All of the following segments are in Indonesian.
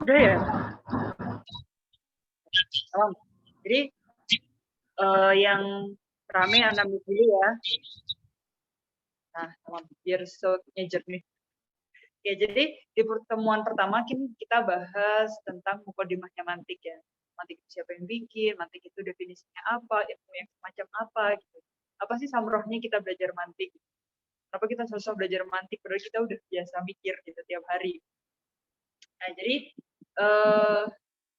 Udah ya? Jadi yang rame Anda dulu ya. Nah, biar jernih. Ya, jadi di pertemuan pertama kita bahas tentang mukadimahnya mantik ya. Mantik itu siapa yang bikin, mantik itu definisinya apa, ilmu yang semacam apa gitu. Apa sih samrohnya kita belajar mantik? Kenapa kita susah belajar mantik padahal kita udah biasa mikir gitu tiap hari. Nah, jadi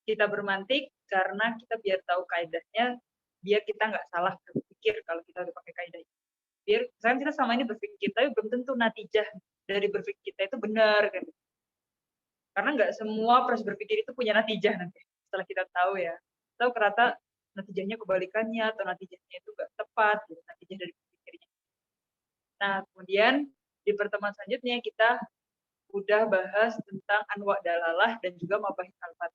kita bermantik karena kita biar tahu kaidahnya, biar kita nggak salah berpikir kalau kita udah pakai kaidah. Biar misalkan kita sama ini berpikir, tapi belum tentu natijah dari berpikir kita itu benar kan. Karena nggak semua proses berpikir itu punya natijah nanti. Setelah kita tahu ya, tahu ternyata natijahnya kebalikannya atau natijahnya itu nggak tepat, gitu, natijah dari berpikirnya. Nah, kemudian di pertemuan selanjutnya kita udah bahas tentang anwa dalalah dan juga mabahis alfat.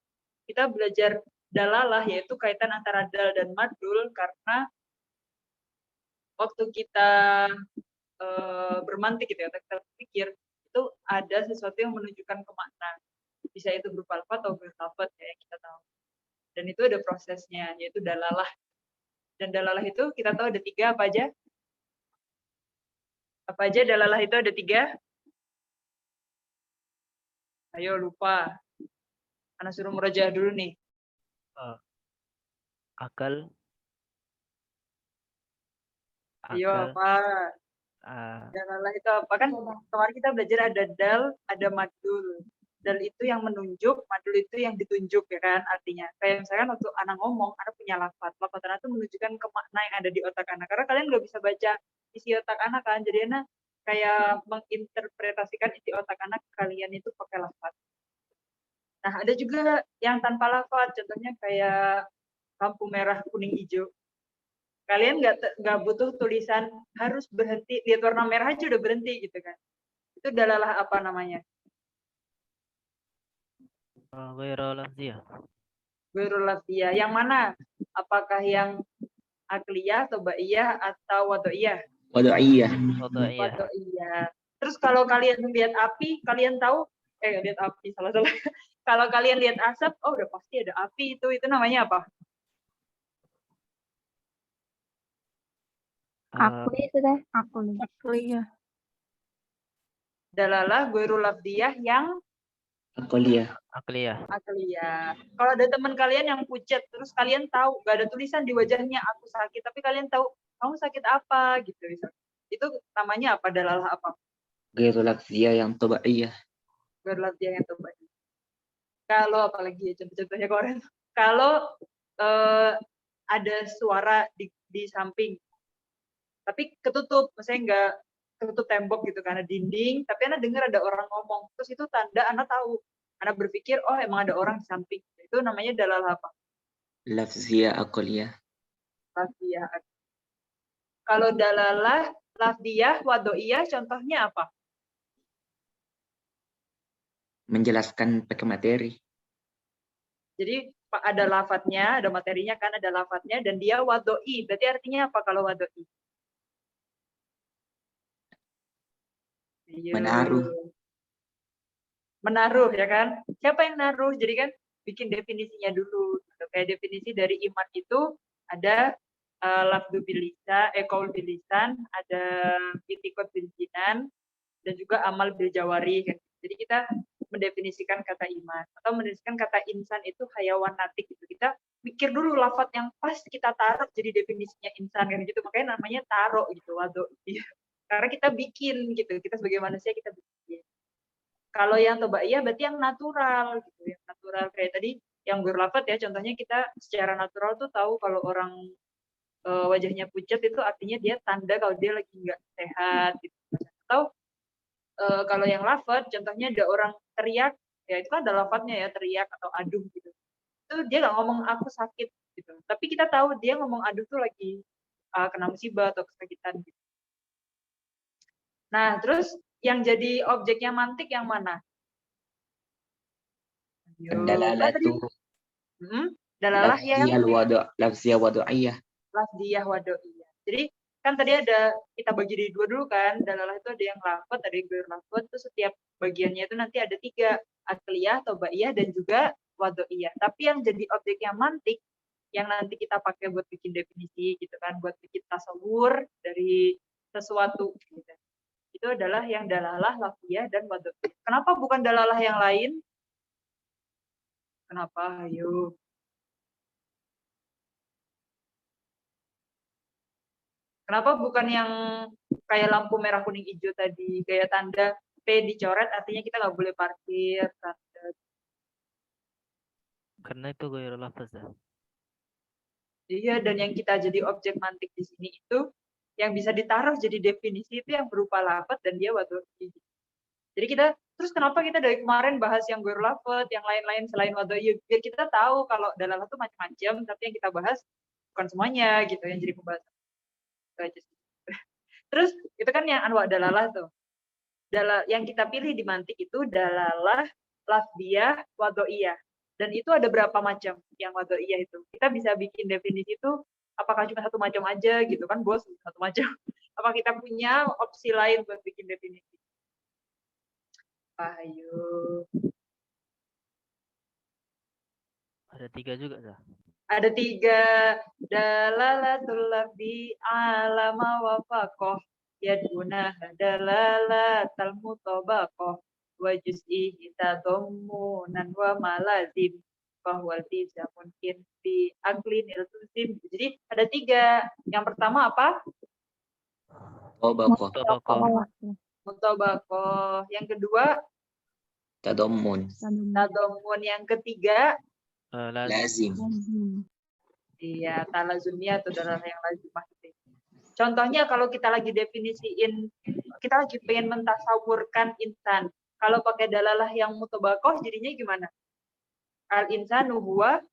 Kita belajar dalalah yaitu kaitan antara dal dan madul karena waktu kita bermantik gitu ya, kita berpikir itu ada sesuatu yang menunjukkan ke makna. Bisa itu berupa alfat atau berlafat ya yang kita tahu. Dan itu ada prosesnya yaitu dalalah. Dan dalalah itu kita tahu ada 3 apa aja? Apa aja dalalah itu ada 3? Ayo lupa. Karena suruh merajaah dulu nih. Akal. Ayo apa? Dalalah itu apa? Kan kemarin kita belajar ada dal, ada madul. Dal itu yang menunjuk, madul itu yang ditunjuk ya kan artinya. Kayak misalkan waktu anak ngomong, anak punya lafaz. Lafaz anak itu menunjukkan ke makna yang ada di otak anak. Karena kalian nggak bisa baca isi otak anak kan. Jadi anak kayak menginterpretasikan isi otak anak kalian itu pakai lafaz. Nah, ada juga yang tanpa lafaz. Contohnya kayak lampu merah, kuning, hijau. Kalian nggak butuh tulisan harus berhenti, lihat warna merah aja udah berhenti gitu kan. Itu dalalah apa namanya? Ghairul lafziyah. Ghairul lafziyah. Yang mana? Apakah yang akliyah, tobaiyah, atau wadoiyah? Wadoiyah. Wadoiyah. Terus kalau kalian lihat api, kalian tahu, lihat api, salah-salah. Kalau kalian lihat asap, oh udah pasti ada api itu namanya apa? Akli itu deh, akliyah. Dalalah ghairul lafziyah yang Akliyah. Kalau ada teman kalian yang pucat, terus kalian tahu gak ada tulisan di wajahnya aku sakit, tapi kalian tahu kamu sakit apa gitu. Itu namanya apa? Dalalah apa? Ghairul lafziyah yang tobaiyah. Ghairul lafziyah yang tobaiyah. Kalau apalagi ya contoh-contohnya kemarin. Kalau ada suara di samping, tapi ketutup, misalnya nggak ketutup tembok gitu karena dinding, tapi Anda dengar ada orang ngomong, terus itu tanda Anda tahu, Anda berpikir oh emang ada orang di samping, itu namanya dalalah apa? Lafziyah akliyah. Lafziyah. Kalau dalalah lafziyah wadoiyah contohnya apa? Menjelaskan pakai materi. Jadi ada lafadznya, ada materinya kan, ada lafadznya, dan dia wadoi. Berarti artinya apa kalau wadoi? Menaruh. Menaruh ya kan? Siapa yang naruh? Jadi kan bikin definisinya dulu. Kayak definisi dari iman itu ada lafdu bilisan, qaul bilisan, ada itikad bil jinan, dan juga amal bil jawari kan. Jadi kita mendefinisikan kata iman atau mendefinisikan kata insan itu hayawan natik gitu. Kita pikir dulu lafaz yang pas kita taruh jadi definisinya insan kan gitu. Makanya namanya taruh gitu, wado. Karena kita bikin gitu. Kita sebagai manusia kita bikin. Kalau yang tobaiyah berarti yang natural gitu. Yang natural kayak tadi yang berlafaz ya, contohnya kita secara natural tuh tahu kalau orang wajahnya pucat itu artinya dia tanda kalau dia lagi nggak sehat gitu. Atau kalau yang lafaz, contohnya ada orang teriak, ya itu kan ada lafaznya ya, teriak atau aduh gitu. Itu dia nggak ngomong aku sakit gitu. Tapi kita tahu dia ngomong aduh tuh lagi kena musibah atau kesakitan gitu. Nah, terus yang jadi objeknya mantik yang mana? Dalalatu. Dalalah yang lafziyah wadoiyah. Lafziyah wadoiyah. Jadi kan tadi ada kita bagi jadi 2 dulu kan. Dalalah itu ada yang lafaz, ada yang berlafaz. Terus setiap bagiannya itu nanti ada 3. akliyah, tobaiyah, dan juga wadoiyah. Tapi yang jadi objeknya mantik, yang nanti kita pakai buat bikin definisi gitu kan, buat bikin tasawur dari sesuatu gitu. Itu adalah yang dalalah, lafziyah, dan wadoiyah. Kenapa bukan dalalah yang lain? Kenapa? Ayo. Kenapa bukan yang kayak lampu merah, kuning, hijau tadi, gaya tanda P dicoret artinya kita nggak boleh parkir. Tanda. Karena itu ghairul lafaz ya. Iya, dan yang kita jadi objek mantik di sini itu yang bisa ditaruh jadi definisi itu yang berupa lafaz dan dia wado'i. Jadi kita terus kenapa kita dari kemarin bahas yang ghairul lafaz, yang lain-lain selain wado'i, biar kita tahu kalau dalalah itu macam-macam, tapi yang kita bahas bukan semuanya gitu yang jadi pembahasan. Terus itu kan yang anwa dalalah tuh. Yang kita pilih di mantik itu dalalah, lafdiyah, wado'iyah. Dan itu ada berapa macam yang wado'iyah itu. Kita bisa bikin definisi itu apakah cuma satu macam aja gitu kan, bos, satu macam. Apa kita punya opsi lain buat bikin definisi? Ayo. Ada 3 juga dah. Ada 3. Dalalatul lafdi alama wafaqoh. Yaduna dalalatal mutabaqoh. Wa juz'i tadammunan wa malazim. Bahwal tizamun fi aglin iltuzim. Jadi ada 3. Yang pertama apa? Tobaqoh. Mutabaqoh. Yang kedua? Tadammun. Tadammun. Yang ketiga? Lazim. Iya, talazumnya atau dalam yang lazimah itu. Contohnya kalau kita lagi definisiin, kita lagi pengen mentasawurkan insan. Kalau pakai dalalah yang mutabakoh jadinya gimana? Al insanu huwa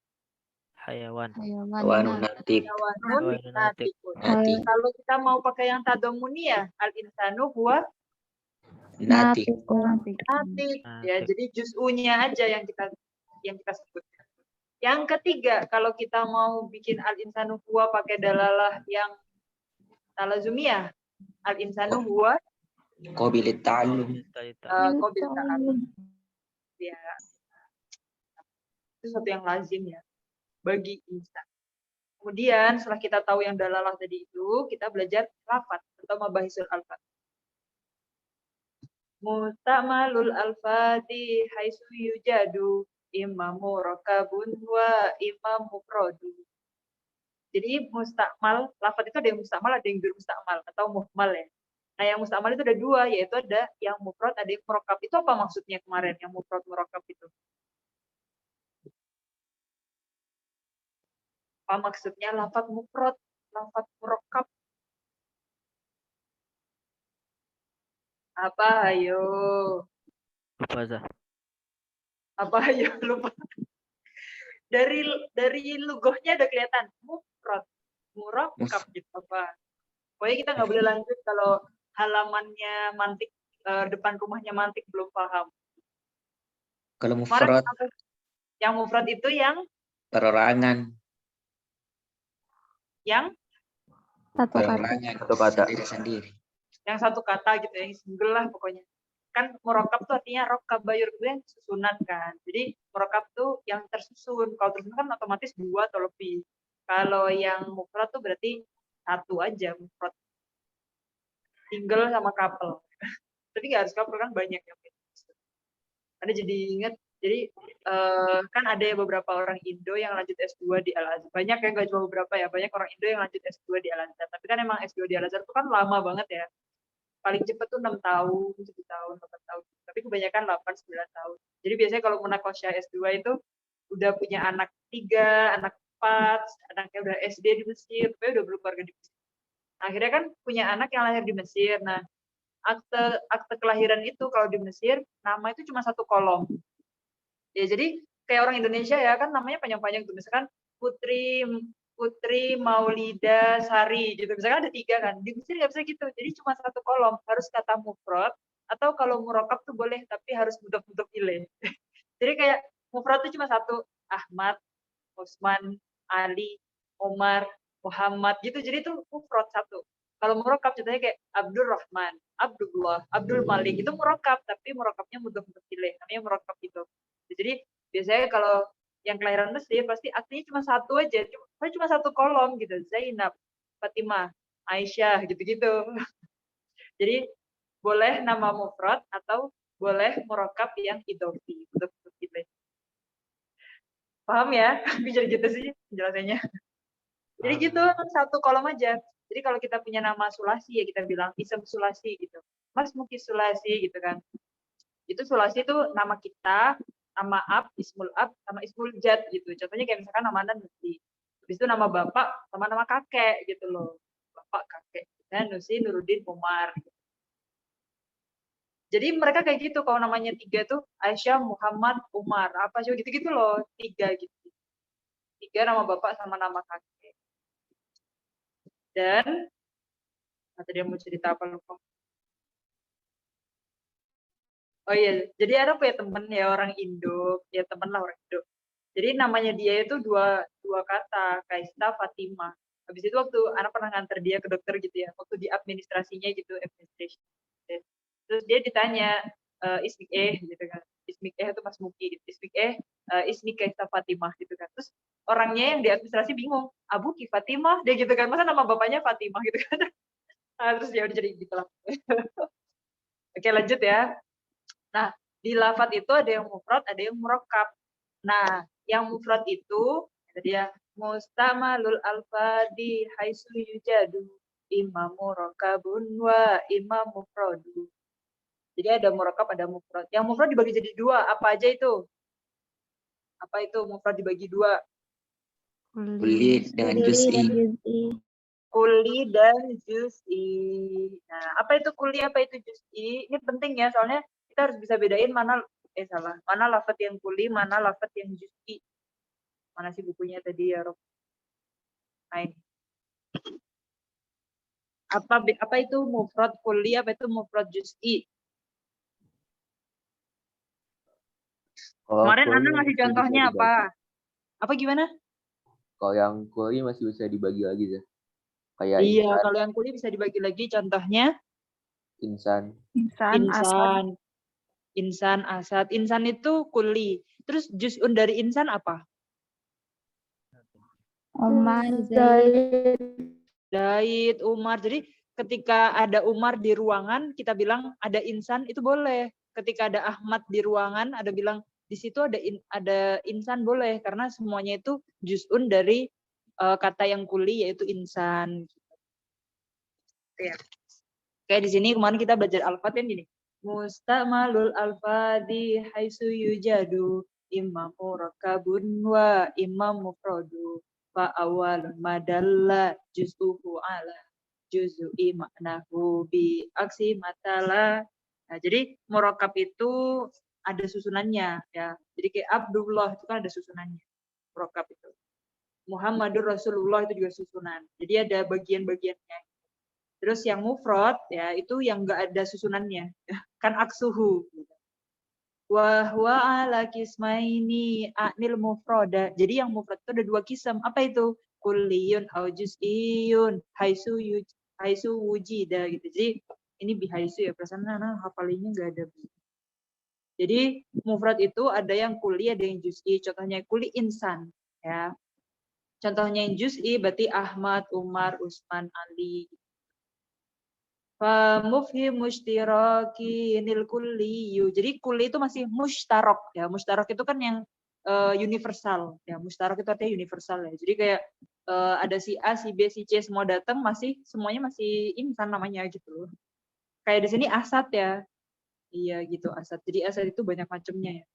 Hayawan. Hawanun natik. hayawanun natikun. Natik. Kalau kita mau pakai yang tadomuni ya, al insanu huwa Natik. natik. Ya, jadi juz'unya aja yang kita sebut. Yang ketiga, kalau kita mau bikin al-insanu huwa pakai dalalah yang talazumiyah, al-insanu huwa Qabilit ta'allum. qabil ta'allum. Ya. Itu satu yang lazim ya bagi insan. Kemudian setelah kita tahu yang dalalah tadi itu, kita belajar lafaz atau mabahisul alfaz. Musta'malul alfati haitsu yujadu imamu rokabun wa imam mufrodu. Jadi mustakmal, lafaz itu ada yang mustakmal, ada yang mustakmal atau muhmal ya. Nah yang mustakmal itu ada 2, yaitu ada yang mufrad, ada yang murokab. Itu apa maksudnya kemarin yang mufrad murokab itu? Apa maksudnya lafaz mufrad, lafaz murokab? Apa ayo? Lupa Zah. Apa ayo lupa? Dari lugohnya udah kelihatan mufrad, murokab gitu apa? Pokoknya kita nggak boleh lanjut kalau halamannya mantik, depan rumahnya mantik belum paham. Kalau mufrad, yang mufrad itu yang perorangan. Yang Perorangan. Satu kata. Sendiri-sendiri. Yang satu kata gitu, yang single lah pokoknya. Kan murokab tuh artinya rokabayur gue yang susunan kan. Jadi murokab tuh yang tersusun. Kalau tersusun kan otomatis 2 atau lebih. Kalau yang mufrad tuh berarti 1 aja mufrad. Single sama couple. Tapi nggak harus couple kan banyak yang ada. Jadi ingat, jadi kan ada beberapa orang Indo yang lanjut S2 di Al-Azhar. Banyak ya, nggak cuma beberapa ya. Banyak orang Indo yang lanjut S2 di Al-Azhar. Tapi kan emang S2 di Al-Azhar itu kan lama banget ya. Paling cepat tuh 6 tahun, 7 tahun, 8 tahun. Tapi kebanyakan 8-9 tahun. Jadi biasanya kalau munakosyah S2 itu udah punya anak 3, anak 4, anaknya udah SD di Mesir, tapi udah berkeluarga di Mesir. Akhirnya kan punya anak yang lahir di Mesir. Nah, akte kelahiran itu kalau di Mesir, nama itu cuma 1 kolom. Ya, jadi kayak orang Indonesia ya, kan namanya panjang-panjang tuh. Misalkan Putri Maulida Sari gitu. Misalkan ada 3 kan. Di Mesir nggak bisa gitu. Jadi cuma 1 kolom. Harus kata mufrad. Atau kalau murokab tuh boleh, tapi harus mudhof ilaih. Jadi kayak mufrad tuh cuma 1. Ahmad, Usman, Ali, Omar, Muhammad gitu. Jadi itu mufrad 1. Kalau murokab contohnya kayak Abdurrahman, Abdullah, Abdul Malik itu murokab, tapi murokabnya mudah pilih, namanya murokab itu. Jadi biasanya kalau yang kelahiran Mesir pasti artinya cuma satu aja, cuma satu kolom gitu, Zainab, Fatimah, Aisyah gitu-gitu. Jadi boleh nama mufrad atau boleh murokab yang idofi untuk pilih. Paham ya? Bisa gitu sih penjelasannya. Jadi gitu, satu kolom aja. Jadi kalau kita punya nama sulasi ya kita bilang isem sulasi gitu. Mas Muki sulasi gitu kan. Itu sulasi itu nama kita, nama ismul ab, sama ismul jad gitu. Contohnya kayak misalkan nama Nusi. Habis itu nama bapak sama nama kakek gitu loh. Bapak kakek. Dan Nusi Nuruddin Umar. Jadi mereka kayak gitu kalau namanya 3 tuh Aisyah, Muhammad, Umar. Apa sih gitu-gitu loh. 3 gitu. 3 nama bapak sama nama kakek. Dan tadi mau cerita apa lupa. Oh iya, jadi ada punya temen ya orang Indo, ya temen lah orang Indo. Jadi namanya dia itu dua kata, Kaista Fatimah. Habis itu waktu anak pernah nganter dia ke dokter gitu ya, waktu di administrasinya gitu, administration. Terus dia ditanya, ismik gitu kan. Ismik itu Mas Muki gitu. Ismik ismik Kaista Fatimah gitu kan. Terus orangnya yang di administrasi bingung, Abu Ki Fatimah, dia gitu kan. Masa nama bapaknya Fatimah gitu kan. Terus dia udah jadi gitu lah. Oke lanjut ya. Nah, di lafadz itu ada yang mufrad, ada yang murakkab. Nah, yang mufrad itu tadi ya mustamalul alfadi haitsu yujadu imam murakkabun wa imam mufradu. Jadi ada murakkab, ada mufrad. Yang mufrad dibagi jadi 2, apa aja itu? Apa itu mufrad dibagi 2? Kuli dengan juz'i. Kuli dan juz'i. Nah, apa itu kuli, apa itu juz'i? Ini penting ya, soalnya kita harus bisa bedain mana lafadz yang kuli, mana lafadz yang juz'i. Mana sih bukunya tadi ya, Rob? Nah, ini. Apa itu mufrad kuli, apa itu mufrad juz'i? Kemarin Anda ngasih contohnya apa? Apa gimana? Kalau yang kuli masih bisa dibagi lagi ya. Kayak iya, insan, kalau yang kuli bisa dibagi lagi. Contohnya? insan. Insan, asad. Insan itu kuli. Terus juz'un dari insan apa? Umar, Zaid, Umar. Jadi ketika ada Umar di ruangan, kita bilang ada insan, itu boleh. Ketika ada Ahmad di ruangan, ada bilang di situ ada insan, boleh. Karena semuanya itu juz'un dari kata yang kuli, yaitu insan. Kayak di sini kemarin kita belajar alfad kan gini. Mustamalul alfadi haitsu yujadu imam murakkabun wa imam mufradu fa awalun madalla juz'uhu ala juz'i maknahu bi aksi matala. Nah, jadi murakkab itu ada susunannya ya. Jadi kayak Abdullah itu kan ada susunannya. Murakkab itu. Muhammadur Rasulullah itu juga susunan. Jadi ada bagian-bagiannya. Terus yang mufrad ya itu yang enggak ada susunannya. Kan aksuhu. Wa huwa ala kismaini anil mufrada. Jadi yang mufrad itu ada 2 kisam. Apa itu? Kulliyun au juz'iyun haitsu wujida gitu. Jadi ini bihaitsu ya, perasaan hafalinnya enggak ada. Jadi mufrad itu ada yang kuli, ada yang juz'i. Contohnya kuli insan ya. Contohnya yang juz'i berarti Ahmad, Umar, Usman, Ali. Fa mufhim mushtirakinil kulliyu. Jadi kulli itu masih mushtarok ya. Mushtarok itu kan yang universal ya. Mushtarok itu artinya universal ya. Jadi kayak ada si A, si B, si C semua datang semuanya masih insan namanya gitu. Kayak di sini asad ya. Iya gitu asad. Jadi asad itu banyak macamnya ya.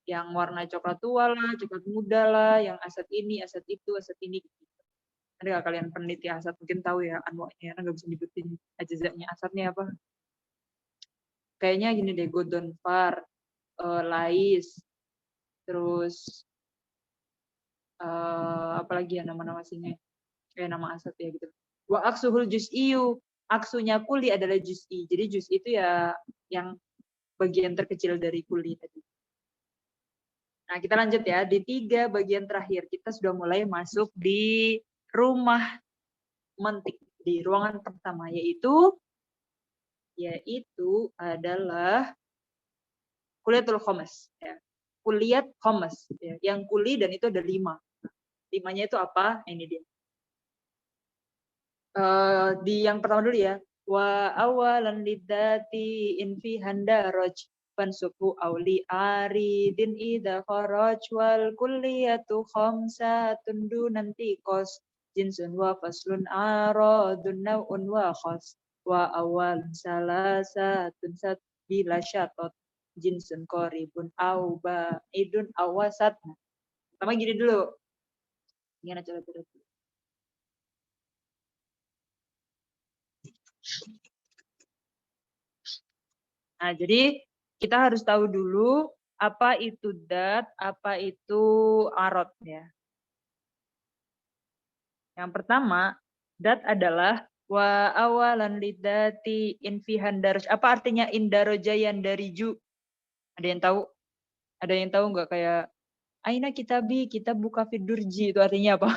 Yang warna coklat tua lah, coklat muda lah, yang asad ini, asad itu, asad ini gitu. Ada nggak kalian peneliti asad? Mungkin tahu ya anwaknya, nggak bisa nyebutin ajazatnya asadnya apa. Kayaknya gini deh, Godonfar, Lais, terus apalagi ya nama-nama sini, kayak nama asad ya gitu. Wa aksuhul juz'iyu, aksunya kuli adalah juz'i. Jadi juz'i itu ya yang bagian terkecil dari kuli tadi. Nah kita lanjut ya, di 3 bagian terakhir kita sudah mulai masuk di rumah mentik. di ruangan pertama, yaitu adalah kuliatul khomas. Ya. Kuliat khomas. Ya. Yang kuli dan itu ada 5. 5-nya itu apa? Ini dia. Di yang pertama dulu ya. Wa awalan lidzati in fi handaraj fansubu auli aridin idza kharaj wal kulliyatu khamsatun nanti kos jinsun wa faslun aradun naw'un wa khas wa awal salasatun sat bila syatot jinsun qaribun au ba'idun awasat. Pertama gini dulu. Gimana coba terus? Nah, jadi kita harus tahu dulu apa itu dat, apa itu arot ya. Yang pertama, dat adalah wa awalan lidati infihan darj. Apa artinya indaroja yang dari ju? Ada yang tahu? Ada yang tahu nggak kayak aina kitabi, kita buka fidurji, itu artinya apa?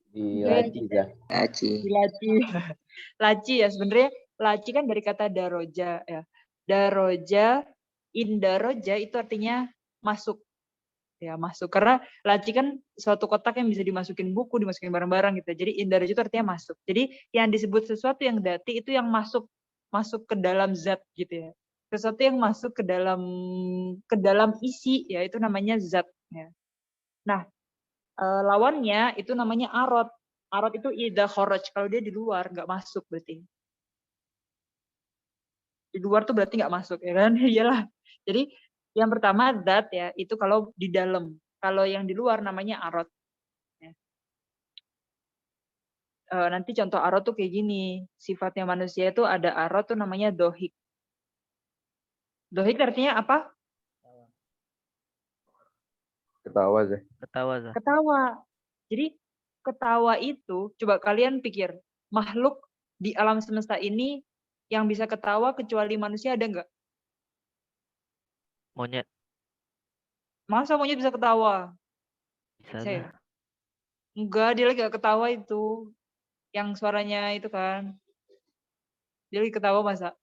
Di laci Zah. Laci. Laci. Laci ya, sebenarnya laci kan dari kata daroja ya. Daroja, indaroja itu artinya masuk. Ya, masuk. Karena laci kan suatu kotak yang bisa dimasukin buku, dimasukin barang-barang gitu. Jadi indaroja itu artinya masuk. Jadi yang disebut sesuatu yang dati itu yang masuk ke dalam zat gitu ya. Sesuatu yang masuk ke dalam isi ya, itu namanya zat ya. Nah, lawannya itu namanya arot. Arot itu idza kharaj, kalau dia di luar nggak masuk berarti. Di luar tuh berarti nggak masuk ya kan? Iyalah. Jadi yang pertama zat ya, itu kalau di dalam. Kalau yang di luar namanya arot. Ya. Nanti contoh arot tuh kayak gini. Sifatnya manusia itu ada arot tuh namanya dohik. Dohik artinya apa? Ketawa Zah. Ketawa Zah. Ketawa. Jadi ketawa itu, coba kalian pikir, makhluk di alam semesta ini yang bisa ketawa kecuali manusia ada nggak? Monyet. Masa monyet bisa ketawa? Bisa Saya. Zah. Enggak, dia lagi gak ketawa itu. Yang suaranya itu kan. Dia lagi ketawa masa?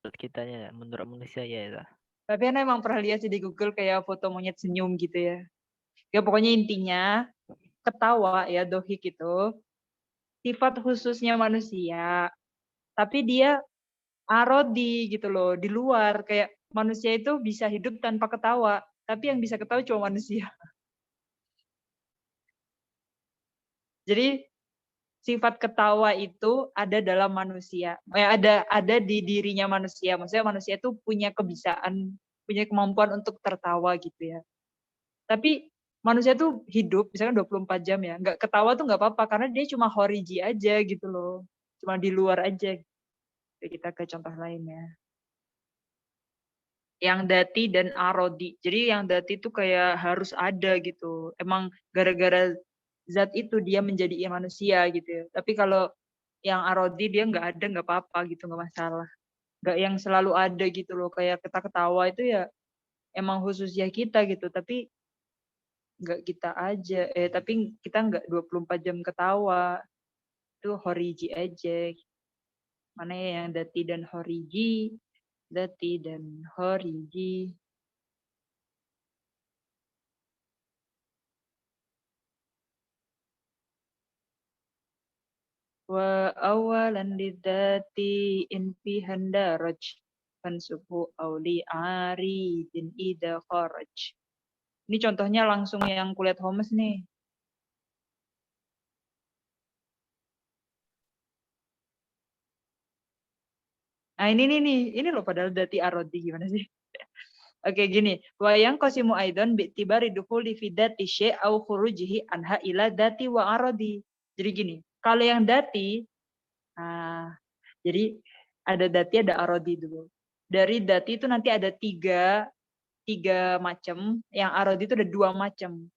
Menurut kitanya ya, menurut manusia ya Zah. Tapi Ana emang pernah lihat sih di Google kayak foto monyet senyum gitu ya. Ya pokoknya intinya ketawa ya, dohik itu sifat khususnya manusia. Tapi dia arodi gitu loh, di luar. Kayak manusia itu bisa hidup tanpa ketawa. Tapi yang bisa ketawa cuma manusia. Jadi sifat ketawa itu ada dalam manusia. Ada di dirinya manusia. Maksudnya manusia itu punya kebisaan, punya kemampuan untuk tertawa gitu ya. Tapi manusia tuh hidup, misalkan 24 jam ya, nggak ketawa tuh nggak apa-apa, karena dia cuma horiji aja gitu loh. Cuma di luar aja. Kita ke contoh lainnya. Yang dati dan arodi. Jadi yang dati itu kayak harus ada gitu. Emang gara-gara zat itu dia menjadi manusia gitu ya. Tapi kalau yang arodi dia nggak ada, nggak apa-apa gitu, nggak masalah. Nggak yang selalu ada gitu loh. Kayak kita ketawa itu ya emang khususnya kita gitu. Tapi nggak kita aja. Tapi kita nggak 24 jam ketawa. Itu horiji aja. Mana ya yang dati dan horiji? Dati dan horiji. Wa awalan lidzati in fi handaraj fansubu auli aridin ida kharaj. Ini contohnya langsung yang kulihat Holmes nih. Nah ini loh padahal dati arodi gimana sih? Oke gini, wa yang qasimu aidan bi'tibari dukhuli fi dati syai' au khurujihi anha ila dati wa arodi. Jadi gini, kalau yang dati, jadi ada dati ada arodi dulu. Dari dati itu nanti ada tiga macam, yang arodi itu ada 2 macam.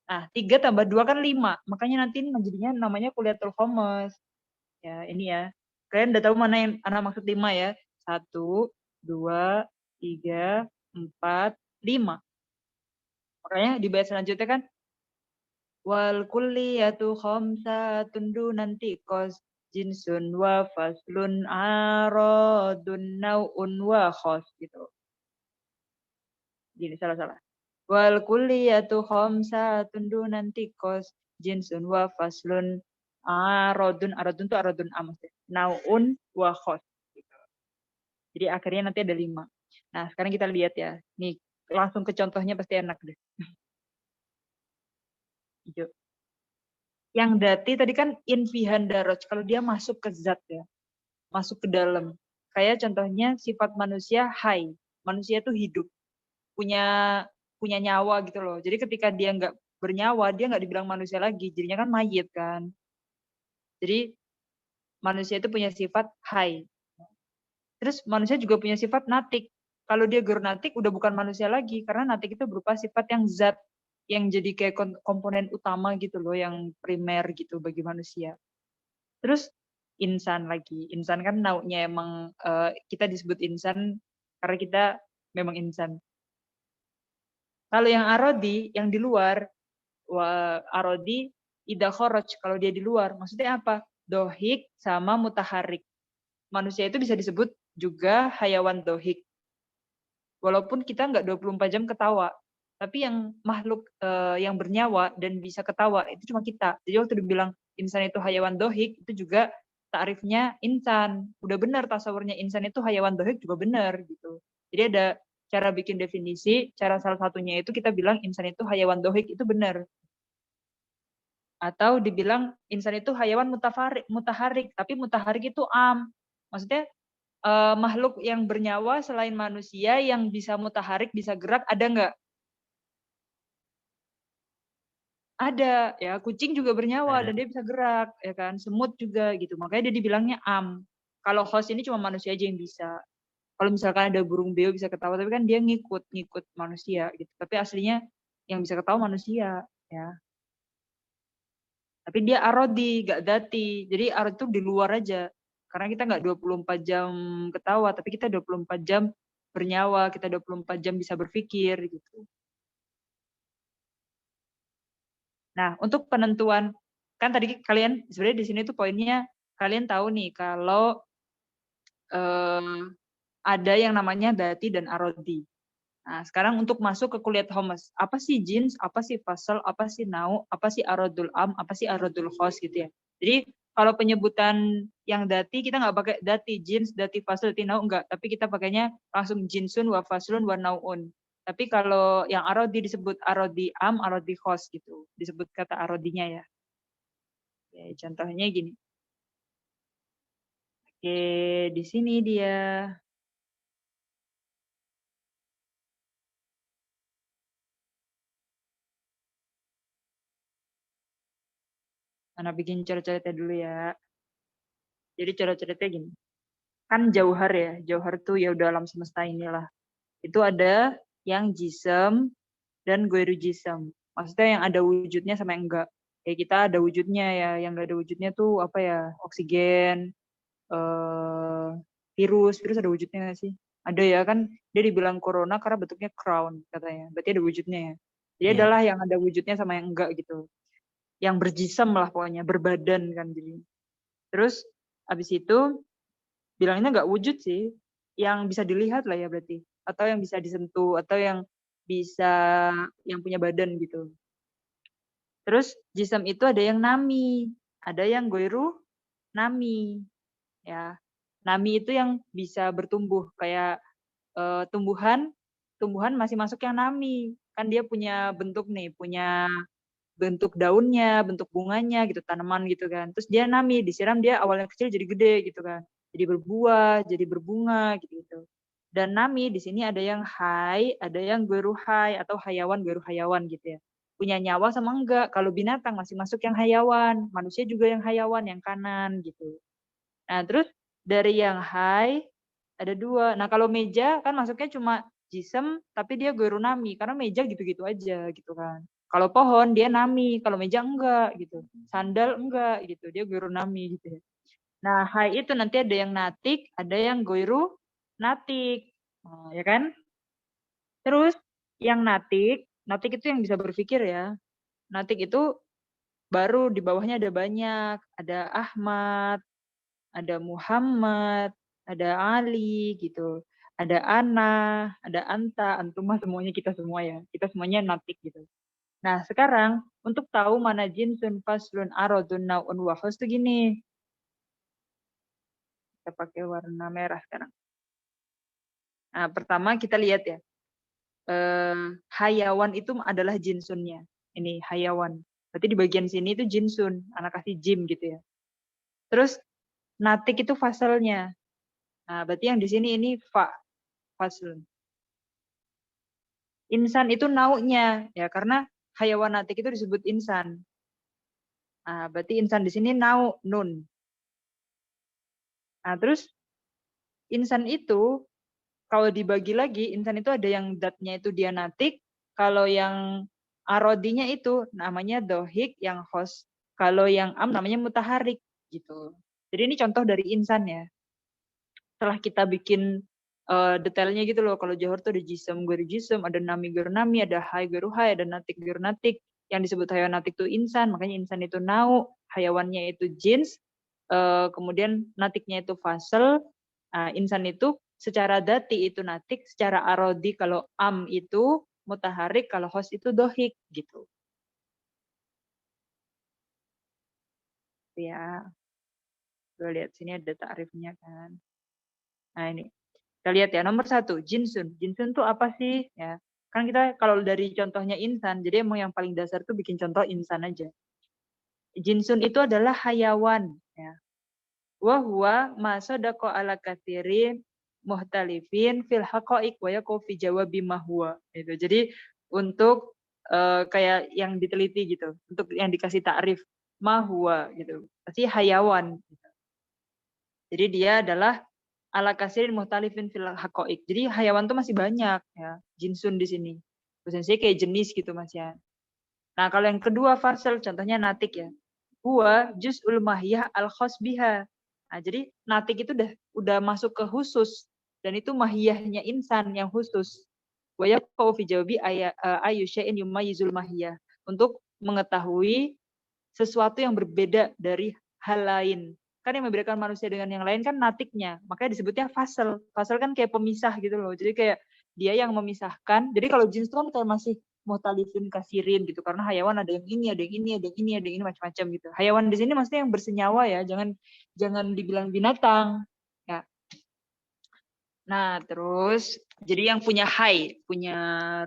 Nah, 3 tambah 2 kan 5. Makanya nanti ini jadinya namanya kuliatul khomas. Ya, ini ya. Kalian udah tahu mana yang anak maksud 5 ya? 1, 2, 3, 4, 5. Makanya di bait selanjutnya kan Wal kulliyatu khamsatun nanti kos jinsun wa faslun aradun nau'un wa khos gitu. Gini salah. Wal kulliyatu khamsatun nanti kos jinsun wa faslun aradun tuh aradun maksudnya. Nau'un wa khos gitu. Jadi akhirnya nanti ada 5. Nah, sekarang kita lihat ya. Nih, langsung ke contohnya pasti enak deh. Hijau. Yang dati tadi kan infihan daroj, kalau dia masuk ke zat ya, masuk ke dalam. Kayak contohnya sifat manusia hai, manusia itu hidup, punya nyawa gitu loh. Jadi ketika dia nggak bernyawa, dia nggak dibilang manusia lagi, jadinya kan mayit kan. Jadi manusia itu punya sifat hai. Terus manusia juga punya sifat natik. Kalau dia gernatik udah bukan manusia lagi, karena natik itu berupa sifat yang zat, yang jadi kayak komponen utama gitu loh, yang primer gitu bagi manusia. Terus insan lagi. Insan kan naunya emang kita disebut insan karena kita memang insan. Kalau yang arodi, yang di luar, arodi ida khoroj, kalau dia di luar. Maksudnya apa? Dohik sama mutaharik. Manusia itu bisa disebut juga hayawan dohik. Walaupun kita nggak 24 jam ketawa. Tapi yang makhluk yang bernyawa dan bisa ketawa itu cuma kita. Jadi waktu dibilang insan itu hayawan dohik, itu juga ta'rifnya insan. Udah benar tasawurnya insan itu hayawan dohik juga benar gitu. Jadi ada cara bikin definisi, cara salah satunya itu kita bilang insan itu hayawan dohik, itu benar. Atau dibilang insan itu hayawan mutaharik, tapi mutaharik itu Maksudnya makhluk yang bernyawa selain manusia yang bisa mutaharik, bisa gerak, ada nggak? Ada, ya kucing juga bernyawa dan dia bisa gerak, ya kan? Semut juga gitu. Makanya dia dibilangnya Kalau host ini cuma manusia aja yang bisa. Kalau misalkan ada burung beo bisa ketawa, tapi kan dia ngikut manusia gitu. Tapi aslinya yang bisa ketawa manusia, ya. Tapi dia arodi, gak dati. Jadi arodi itu di luar aja. Karena kita nggak 24 jam ketawa, tapi kita 24 jam bernyawa, kita 24 jam bisa berpikir gitu. Nah, untuk penentuan, kan tadi kalian sebenarnya di sini tuh poinnya kalian tahu nih kalau ada yang namanya dati dan arodi. Nah, sekarang untuk masuk ke kuliah homes, apa sih jins, apa sih fasal, apa sih nau, apa sih arodul apa sih arodul khos gitu ya. Jadi kalau penyebutan yang dati kita nggak pakai dati jins, dati fasal, dati nau enggak, tapi kita pakainya langsung jinsun, wa faslun, wa nauun. Tapi kalau yang arodi disebut arodi arodi khos gitu. Disebut kata arodinya ya. Oke, contohnya gini. Oke, di sini dia. Ana bikin coret-coretnya dulu ya. Jadi coret-coretnya gini. Kan jauhar ya. Jauhar tuh ya udah alam semesta inilah. Itu ada yang jisem dan goiru jisem. Maksudnya yang ada wujudnya sama yang enggak. Kayak kita ada wujudnya ya, yang enggak ada wujudnya tuh apa ya? Oksigen, virus ada wujudnya nggak sih? Ada ya kan, dia dibilang corona karena bentuknya crown katanya. Berarti ada wujudnya ya. Jadi adalah yang ada wujudnya sama yang enggak gitu. Yang berjisem lah pokoknya, berbadan kan jadi. Terus habis itu bilangnya nggak wujud sih, yang bisa dilihat lah ya berarti, atau yang bisa disentuh, atau yang bisa yang punya badan gitu. Terus jisam itu ada yang nami, ada yang goiru nami, ya. Nami itu yang bisa bertumbuh kayak tumbuhan masih masuk yang nami, kan dia punya bentuk nih, punya bentuk daunnya, bentuk bunganya gitu, tanaman gitu kan. Terus dia nami, disiram dia awalnya kecil jadi gede gitu kan. Jadi berbuah, jadi berbunga gitu. Dan nami di sini ada yang hai, ada yang geru hai atau hayawan geru hayawan gitu ya. Punya nyawa sama enggak? Kalau binatang masih masuk yang hayawan, manusia juga yang hayawan yang kanan gitu. Nah, terus dari yang hai ada 2. Nah, kalau meja kan masuknya cuma jisem tapi dia geru nami karena meja gitu-gitu aja gitu kan. Kalau pohon dia nami, kalau meja enggak gitu. Sandal enggak gitu, dia goiru nami gitu ya. Nah, hai itu nanti ada yang natik, ada yang goiru natik. Nah, ya kan? Terus yang natik itu yang bisa berpikir ya. Natik itu baru di bawahnya ada banyak, ada Ahmad, ada Muhammad, ada Ali gitu, ada Ana, ada Anta, Antuma, semuanya kita semua ya, kita semuanya natik gitu. Nah sekarang untuk tahu mana jinsun, faslun, arodun, naun, wahos itu gini. Kita pakai warna merah sekarang. Nah pertama kita lihat ya, hayawan itu adalah jinsunnya. Ini hayawan. Berarti di bagian sini itu jinsun, anak kasih jim gitu ya. Terus natik itu fasalnya. Nah, berarti yang di sini ini faslun. Insan itu naunya ya, karena hayawan natik itu disebut insan. Nah, berarti insan di sini nau nun. Nah, terus insan itu kalau dibagi lagi, insan itu ada yang datnya itu dia natik, kalau yang arodinya itu namanya dohik, yang host. Kalau yang am namanya mutaharik gitu. Jadi ini contoh dari insan ya. Setelah kita bikin detailnya gitu loh. Kalau Johor tuh ada jism, jism, ada nami, nami, ada hai, hai, ada natik, natik. Yang disebut hayawan natik itu insan, makanya insan itu nau, hayawannya itu jins, kemudian natiknya itu fasel, insan itu secara dati itu natik, secara arodi kalau am itu mutaharik, kalau host itu dohik gitu. Ya, gue lihat sini ada ta'rifnya kan. Nah ini, kita lihat ya, nomor 1, jinsun. Jinsun itu apa sih? Ya, kan kita kalau dari contohnya insan, jadi emang yang paling dasar tuh bikin contoh insan aja. Jinsun itu adalah hayawan. Ya. Wahuwa masodako ala kathirin muhtalifin fil haqa'iq wa yaku fi jawabi mahwa. Gitu. Jadi untuk kayak yang diteliti gitu, untuk yang dikasih takrif mahwa gitu. Pasti hayawan. Gitu. Jadi dia adalah ala kasirin muhtalifin fil haqa'iq. Jadi hayawan tuh masih banyak ya, jinsun di sini. Maksudnya kayak jenis gitu Mas ya. Nah, kalau yang kedua farsal contohnya natik ya. Huwa juz'ul mahiyah al khas biha. Nah, jadi natik itu udah masuk ke khusus dan itu mahiyahnya insan yang khusus. Wa yaqau fi jawabi ayu syai'in yumayyizul mahiyah. Untuk mengetahui sesuatu yang berbeda dari hal lain. Kan yang membedakan manusia dengan yang lain kan natiknya. Makanya disebutnya fasal. Fasal kan kayak pemisah gitu loh. Jadi kayak dia yang memisahkan. Jadi kalau jenis itu kan kayak masih muhtalifin kasirin gitu. Karena hayawan ada yang ini, ada yang ini, ada yang ini, ada yang ini macam-macam gitu. Hayawan di sini maksudnya yang bersenyawa ya. Jangan dibilang binatang. Ya. Nah, terus jadi yang punya punya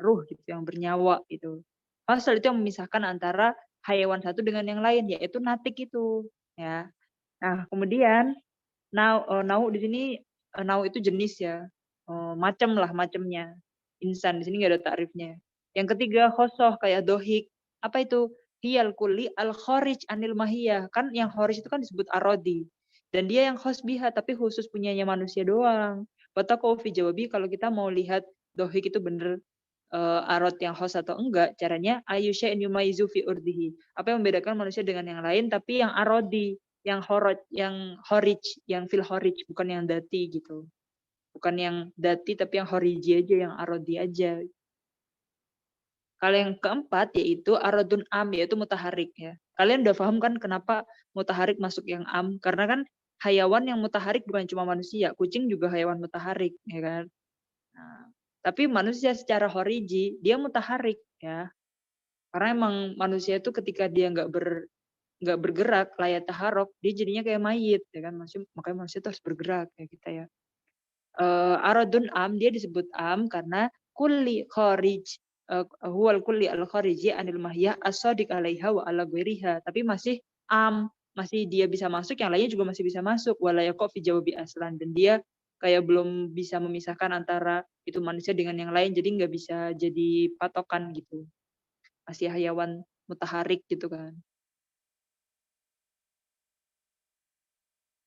ruh gitu, yang bernyawa gitu. Fasal itu yang memisahkan antara hayawan satu dengan yang lain, yaitu natik itu, ya. Nah, kemudian nau di sini nau itu jenis ya, macam lah macamnya. Insan di sini nggak ada takrifnya. Yang ketiga khosoh kayak dohik. Apa itu? Hiyal kuli al khorij anil mahiyah. Kan yang khorij itu kan disebut arodi. Dan dia yang khosbiha tapi khusus punyanya manusia doang. Wataqau fi jawabi, kalau kita mau lihat dohik itu bener arot yang khos atau enggak, caranya ayyusya'in yumayyizu fi urdihi. Apa yang membedakan manusia dengan yang lain tapi yang arodi, yang horij, yang fil horij, bukan yang dati gitu. Bukan yang dati tapi yang horiji aja, yang arodi aja. Kalau yang keempat yaitu arodun am, yaitu mutaharik ya. Kalian udah paham kan kenapa mutaharik masuk yang am? Karena kan hayawan yang mutaharik bukan cuma manusia, kucing juga hayawan mutaharik, ya kan? Nah, tapi manusia secara horiji dia mutaharik ya. Karena emang manusia itu ketika dia nggak bergerak, layat taharok, dia jadinya kayak mayit, ya kan? Makanya manusia itu harus bergerak kayak kita ya. Aradun am, dia disebut am karena kulli kharij, huwal kulli al khariji anil mahiyah as-sadiq alaiha wa ala ghairiha. Tapi masih am, masih dia bisa masuk, yang lainnya juga masih bisa masuk. Wala yaqaf fi jawabi aslan, dan dia kayak belum bisa memisahkan antara itu manusia dengan yang lain, jadi nggak bisa jadi patokan gitu. Masih hayawan mutaharik gitu kan.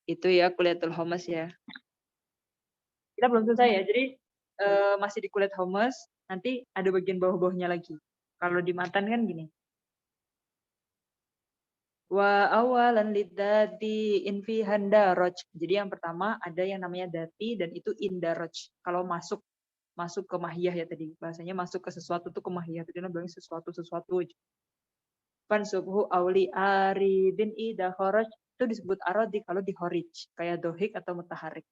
Itu ya kuliatul homas ya. Kita belum selesai ya, jadi masih di kulit homas, nanti ada bagian bawah-bawahnya lagi. Kalau di matan kan gini. Wa awalan lidati infi handaroj. Jadi yang pertama ada yang namanya dati dan itu indaroj. Kalau masuk ke mahiyah ya tadi. Bahasanya masuk ke sesuatu tuh ke mahiyah. Tadi bilang sesuatu. fansubhu auli aridin ida kharaj itu disebut arodi kalau di kharij kayak dohik atau mutaharik.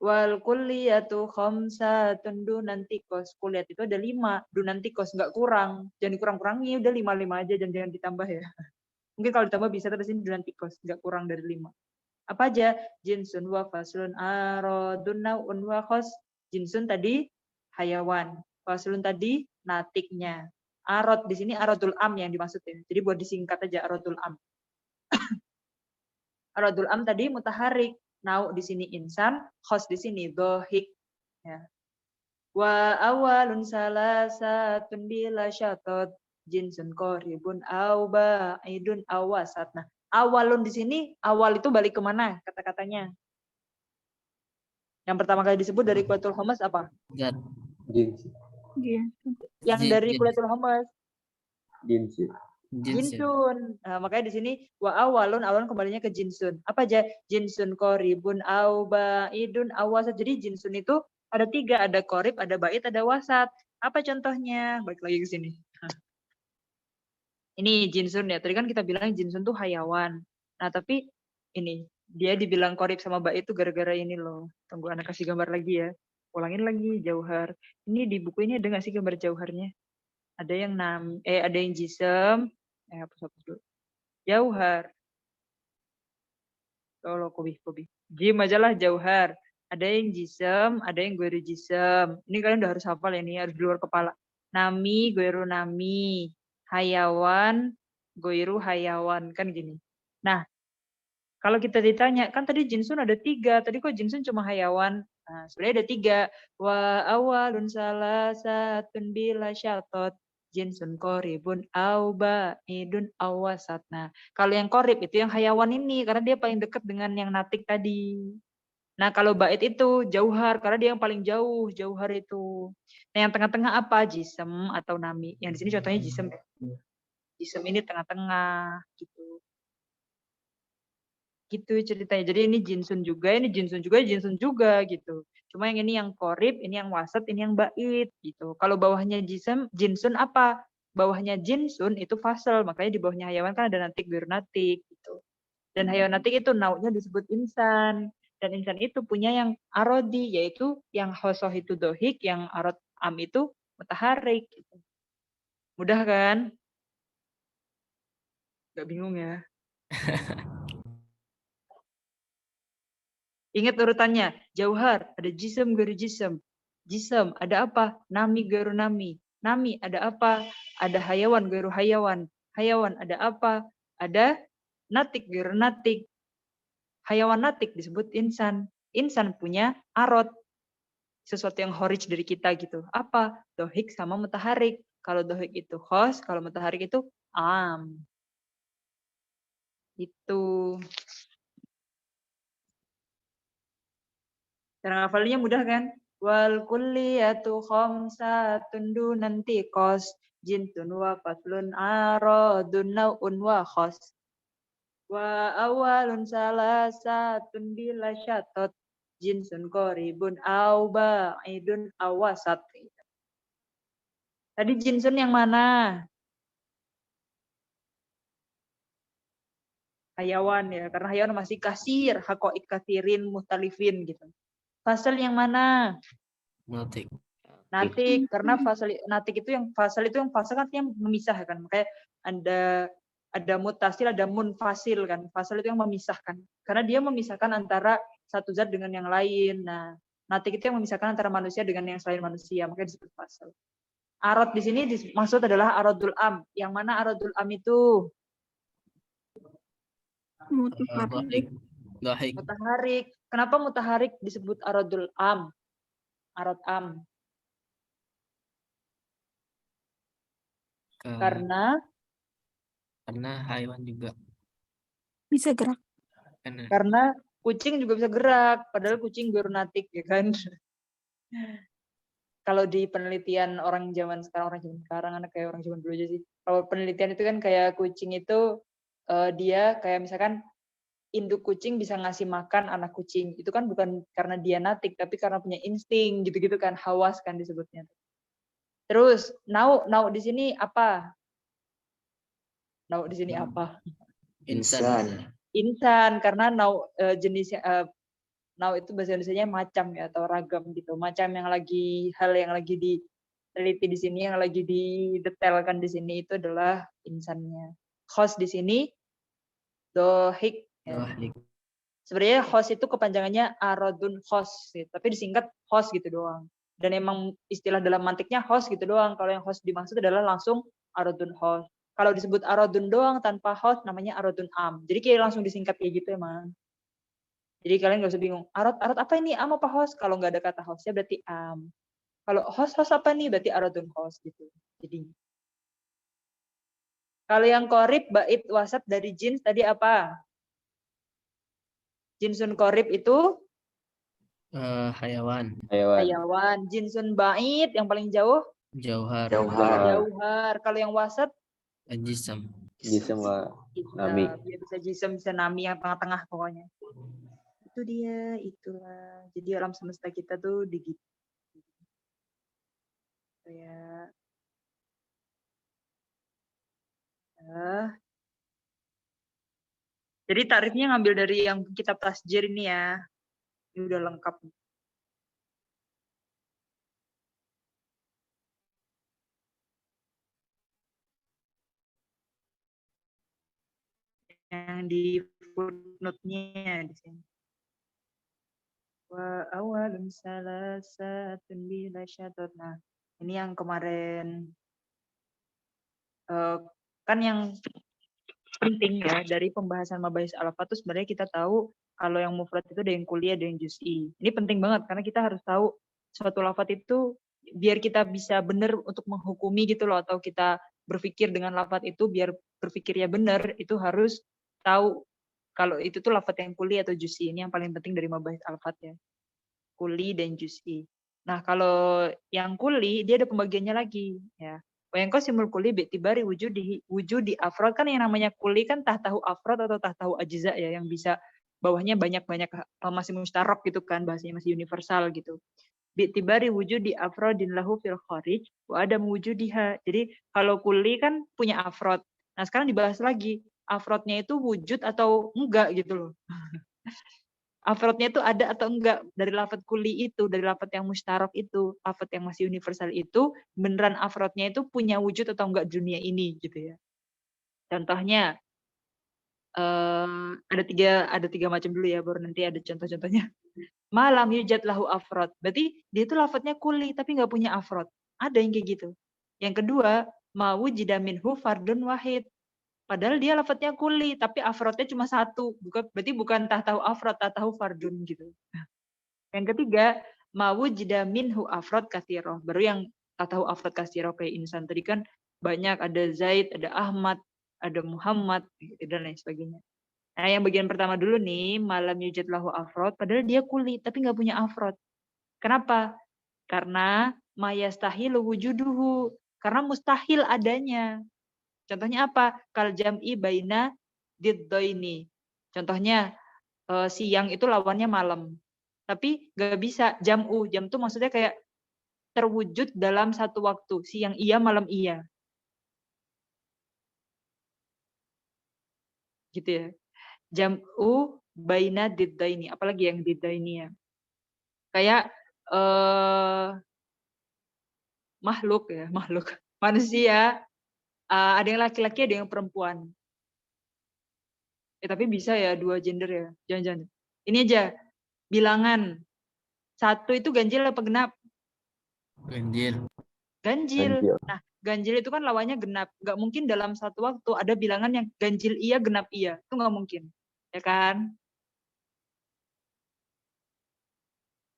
Wal kulliyatu khamsatun dunantikos. Kuliat itu ada 5, dunantikos enggak kurang. Jangan dikurang-kurangi, udah 5 aja jangan ditambah ya. Mungkin kalau ditambah bisa terus ini dunantikos, enggak kurang dari 5. Apa aja? Jinsun wa faslun aradun naun wa khos. Jinsun tadi hayawan. Faslun tadi natiknya. Arad di sini aradul am yang dimaksud ya. Jadi buat disingkat aja aradul am. Aradul am tadi mutaharik. Nau di sini insan, khos di sini dohik. Ya. Wa awalun salasatun bila syatot jinsun koribun au ba'idun awasat. Nah, awalun di sini, awal itu balik kemana kata-katanya? Yang pertama kali disebut dari Qulatul Khamas apa? Zat. Jins. Iya. Yang dari Qulatul Khamas. Jins. Jinsun. Nah, makanya di sini wa awalun kembalinya ke jinsun. Apa aja? Jinsun koribun au ba'idun awasat. Jadi jinsun itu ada 3, ada korib, ada ba'id, ada wasat. Apa contohnya? Balik lagi ke sini. Ini jinsun ya. Tadi kan kita bilang jinsun tuh hayawan. Nah, tapi ini dia dibilang korib sama ba'id itu gara-gara ini loh. Tunggu anak kasih gambar lagi ya. Ulangin lagi jauhar. Ini di buku ini ada nggak sih gambar jauharnya? Ada yang ada yang jisem. Hapus dulu. Jauhar. Kalau kobi. Jim aja lah jauhar. Ada yang jisem, ada yang goiru jisem. Ini kalian udah harus hafal ya, ini harus di luar kepala. Nami, goiru nami. Hayawan, goiru hayawan. Kan gini. Nah, kalau kita ditanya, kan tadi jinsun ada 3. Tadi kok jinsun cuma hayawan? Nah, sebenarnya ada 3. Wa awalun salasatun bila syatot. Jinsun koribun au ba'idun awasat. Nah, kalau yang korib itu yang hayawan ini, karena dia paling dekat dengan yang natik tadi. Nah, kalau ba'id itu jauhar, karena dia yang paling jauh, jauhar itu. Nah, yang tengah-tengah apa? Jisem atau nami. Yang di sini contohnya jisem. Jisem ini tengah-tengah, gitu. Gitu ceritanya. Jadi ini jinsun juga, jinsun juga gitu. Cuma yang ini yang korib, ini yang wasat, ini yang bait gitu. Kalau bawahnya jinsun apa? Bawahnya jinsun itu fasal, makanya di bawahnya hayawan kan ada natik, natik gitu. Dan hayawan natik itu naunya disebut insan. Dan insan itu punya yang arodi, yaitu yang khosoh itu dohik, yang arod am itu mutaharik. Gitu. Mudah kan? Gak bingung ya? Ingat urutannya, jauhar, ada jisem, garu jisem. Jisem, ada apa? Nami, garu nami. Nami, ada apa? Ada hayawan, garu hayawan. Hayawan, ada apa? Ada natik, garu natik. Hayawan natik disebut insan. Insan punya arot. Sesuatu yang horij dari kita gitu. Apa? Dohik sama mutaharik. Kalau dohik itu khos, kalau mutaharik itu am. Itu. Cara ngafalnya mudah kan? Wal kulliyatu khamsatun dunanti qos jintun wa faslun aradun naun wa khos. Wa awalun salasatun bila syatot jinsun koribun au ba'idun awasat. Tadi jinsun yang mana? Hayawan ya, karena hayawan masih kasir, hakoik kasirin, muhtalifin gitu. Fasal yang mana? Natik. Natik, karena natik itu yang fasal kan artinya memisah kan. Makanya ada mutasil, ada munfasil kan. Fasal itu yang memisahkan. Karena dia memisahkan antara satu zat dengan yang lain. Nah, natik itu yang memisahkan antara manusia dengan yang selain manusia, makanya disebut fasal. Arad di sini maksud adalah aradul am. Yang mana aradul am itu? Mutaharik. Mutaharik. Kenapa mutaharik disebut aradul am? Arad am. Karena hewan juga Bisa gerak. karena kucing juga bisa gerak, padahal kucing berunatik ya kan. Kalau di penelitian orang zaman sekarang anak kayak orang zaman dulu aja sih. Kalau penelitian itu kan kayak kucing itu dia kayak misalkan induk kucing bisa ngasih makan anak kucing. Itu kan bukan karena dia natik, tapi karena punya insting gitu-gitu kan, hawas kan disebutnya. Terus nau di sini apa? Nau di sini apa? Insan. Insan, karena nau jenisnya nau itu bahasa Indonesianya macam ya atau ragam gitu. Macam yang lagi hal yang lagi diteliti di sini, yang lagi didetailkan di sini itu adalah insannya. Host di sini dohik. Ya. Dohik. Sebenarnya host itu kepanjangannya arodun host, gitu. Tapi disingkat host gitu doang. Dan emang istilah dalam mantiknya host gitu doang. Kalau yang host dimaksud adalah langsung arodun host. Kalau disebut arodun doang tanpa host namanya arodun am. Jadi kayak langsung disingkat kayak gitu emang. Jadi kalian nggak usah bingung. Arod apa ini? Am apa host? Kalau nggak ada kata hostnya berarti am. Kalau host apa nih? Berarti arodun host gitu. Jadi kalau yang korib, bait, wasat dari jins tadi apa? Jinsun korib itu Hayawan. hayawan. Jinsun bait yang paling jauh Jauhar. jauhar. Kalau yang wasat Jisam. Jisam nami. Ya, bisa jisam bisa nami yang tengah-tengah pokoknya. Itu dia, itulah. Jadi alam semesta kita tuh digitu. Ya. Jadi tarifnya ngambil dari yang kitab Tasjir ini ya. Ini udah lengkap. Yang di footnote-nya di sini. Wa awalun salasatun bila syatot. Nah, ini yang kemarin kan yang penting ya dari pembahasan mabahis al-lafadz itu sebenarnya kita tahu kalau yang mufrad itu ada yang kuliah, ada yang juz'i. Ini penting banget karena kita harus tahu suatu lafadz itu biar kita bisa benar untuk menghukumi gitu loh, atau kita berpikir dengan lafadz itu biar berpikirnya benar, itu harus tahu kalau itu tuh lafadz yang kuli atau juz'i. Ini yang paling penting dari mabahis al-lafadz ya. Kuli dan juz'i. Nah, kalau yang kuli dia ada pembagiannya lagi ya. Yang qasimul kuli bi'tibari wujudi afrod, kan yang namanya kuli kan tahtahu afrod atau tahtahu ajza ya, yang bisa bawahnya banyak-banyak masih mustarok gitu kan, bahasanya masih universal gitu. Bi'tibari wujudi afrodin lahu fil kharij wa adam wujudiha. Jadi kalau kuli kan punya afrod. Nah, sekarang dibahas lagi afrodnya itu wujud atau enggak gitu loh. Afrodnya itu ada atau enggak dari lafadz kuli itu, dari lafadz yang mustarok itu, lafadz yang masih universal itu, beneran afrodnya itu punya wujud atau enggak dunia ini gitu ya. Contohnya ada tiga macam dulu ya, baru nanti ada contoh-contohnya. Malam yujad lahu afrod, berarti dia itu lafadznya kuli tapi enggak punya afrod. Ada yang kayak gitu. Yang kedua, ma wujida minhu fardun wahid. Padahal dia lafadznya kuli, tapi afrodnya cuma satu. Berarti bukan tahtahu afrod, tahtahu fardun gitu. Yang ketiga, mawujida minhu afrod katsiroh. Baru yang tahtahu afrod katsiroh kayak insan. Tadi kan banyak, ada Zaid, ada Ahmad, ada Muhammad, dan lain sebagainya. Nah, yang bagian pertama dulu nih, malam yujad lahu afrod, padahal dia kuli, tapi nggak punya afrod. Kenapa? Karena mayastahilu wujuduhu. Karena mustahil adanya. Contohnya apa? Kal jam'i baina diddoini. Contohnya siang itu lawannya malam. Tapi nggak bisa jam'u. Jam itu maksudnya kayak terwujud dalam satu waktu. Siang iya, malam iya. Gitu ya. Jam'u baina diddaini. Apalagi yang diddaini ya. Kayak makhluk ya, makhluk. Manusia. Ada yang laki-laki, ada yang perempuan. Tapi bisa ya dua gender ya. Jangan-jangan. Ini aja. Bilangan. 1 itu ganjil apa genap? Ganjil. Ganjil. Nah, ganjil itu kan lawannya genap. Nggak mungkin dalam satu waktu ada bilangan yang ganjil iya, genap iya. Itu nggak mungkin. Ya kan?